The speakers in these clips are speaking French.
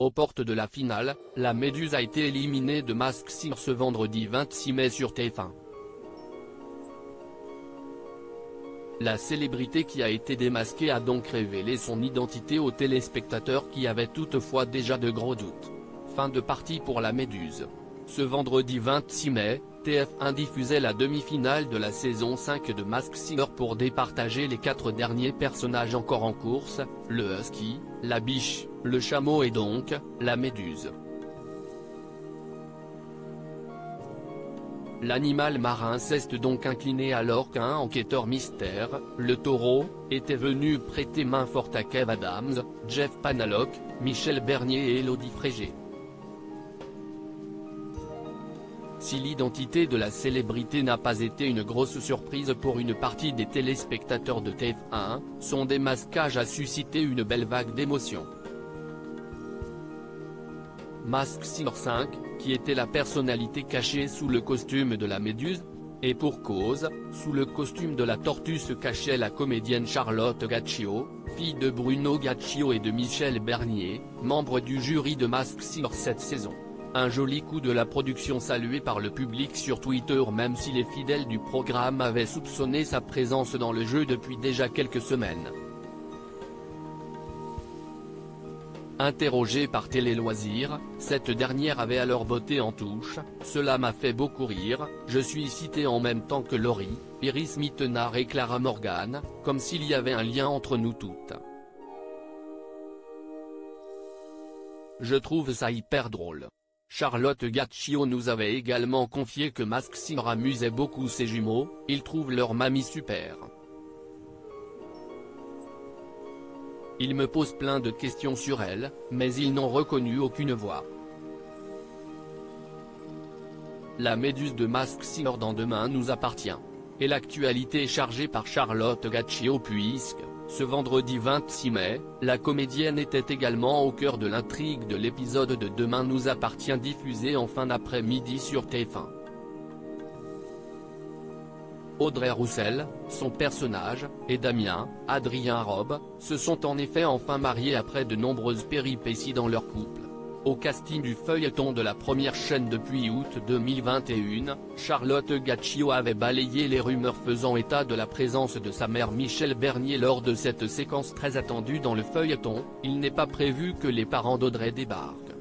Aux portes de la finale, la Méduse a été éliminée de Masked Singer ce vendredi 26 mai sur TF1. La célébrité qui a été démasquée a donc révélé son identité aux téléspectateurs qui avaient toutefois déjà de gros doutes. Fin de partie pour la Méduse. Ce vendredi 26 mai, TF1 diffusait la demi-finale de la saison 5 de Masked Singer pour départager les 4 derniers personnages encore en course, le husky, la biche, le chameau et donc, la méduse. L'animal marin s'est donc incliné alors qu'un enquêteur mystère, le taureau, était venu prêter main forte à Kev Adams, Jeff Panaclock, Michel Bernier et Élodie Frégé. Si l'identité de la célébrité n'a pas été une grosse surprise pour une partie des téléspectateurs de TF1, son démasquage a suscité une belle vague d'émotions. Masked Singer 5, qui était la personnalité cachée sous le costume de la Méduse, et pour cause, sous le costume de la tortue se cachait la comédienne Charlotte Gaccio, fille de Bruno Gaccio et de Michel Bernier, membre du jury de Masked Singer cette saison. Un joli coup de la production salué par le public sur Twitter même si les fidèles du programme avaient soupçonné sa présence dans le jeu depuis déjà quelques semaines. Interrogée par Télé Loisirs, cette dernière avait alors botté en touche, « Cela m'a fait beaucoup rire, je suis citée en même temps que Laurie, Iris Mittenard et Clara Morgan, comme s'il y avait un lien entre nous toutes. Je trouve ça hyper drôle. » Charlotte Gaccio nous avait également confié que Masked Singer amusait beaucoup ses jumeaux, ils trouvent leur mamie super. Ils me posent plein de questions sur elle, mais ils n'ont reconnu aucune voix. La Méduse de Masked Singer dans Demain nous appartient. Et l'actualité est chargée par Charlotte Gaccio puisque, ce vendredi 26 mai, la comédienne était également au cœur de l'intrigue de l'épisode de Demain nous appartient diffusé en fin d'après-midi sur TF1. Audrey Roussel, son personnage, et Damien, Adrien Robe, se sont en effet enfin mariés après de nombreuses péripéties dans leur couple. Au casting du feuilleton de la première chaîne depuis août 2021, Charlotte Gaccio avait balayé les rumeurs faisant état de la présence de sa mère Michel Bernier lors de cette séquence très attendue dans le feuilleton. Il n'est pas prévu que les parents d'Audrey débarquent.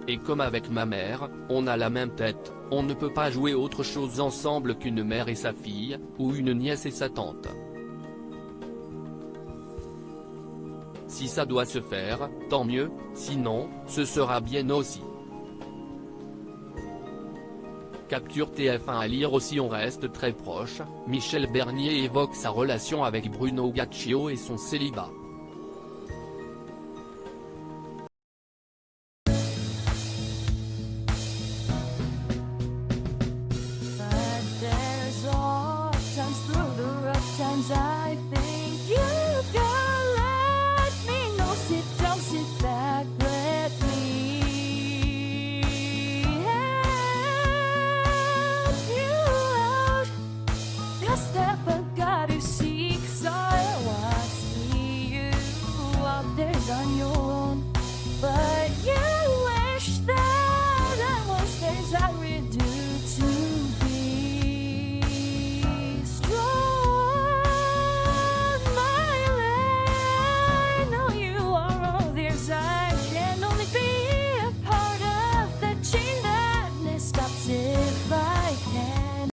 Et comme avec ma mère, on a la même tête, on ne peut pas jouer autre chose ensemble qu'une mère et sa fille, ou une nièce et sa tante. Si ça doit se faire, tant mieux, sinon, ce sera bien aussi. Capture TF1 à lire aussi. On reste très proche, Michel Bernier évoque sa relation avec Bruno Gaccio et son célibat.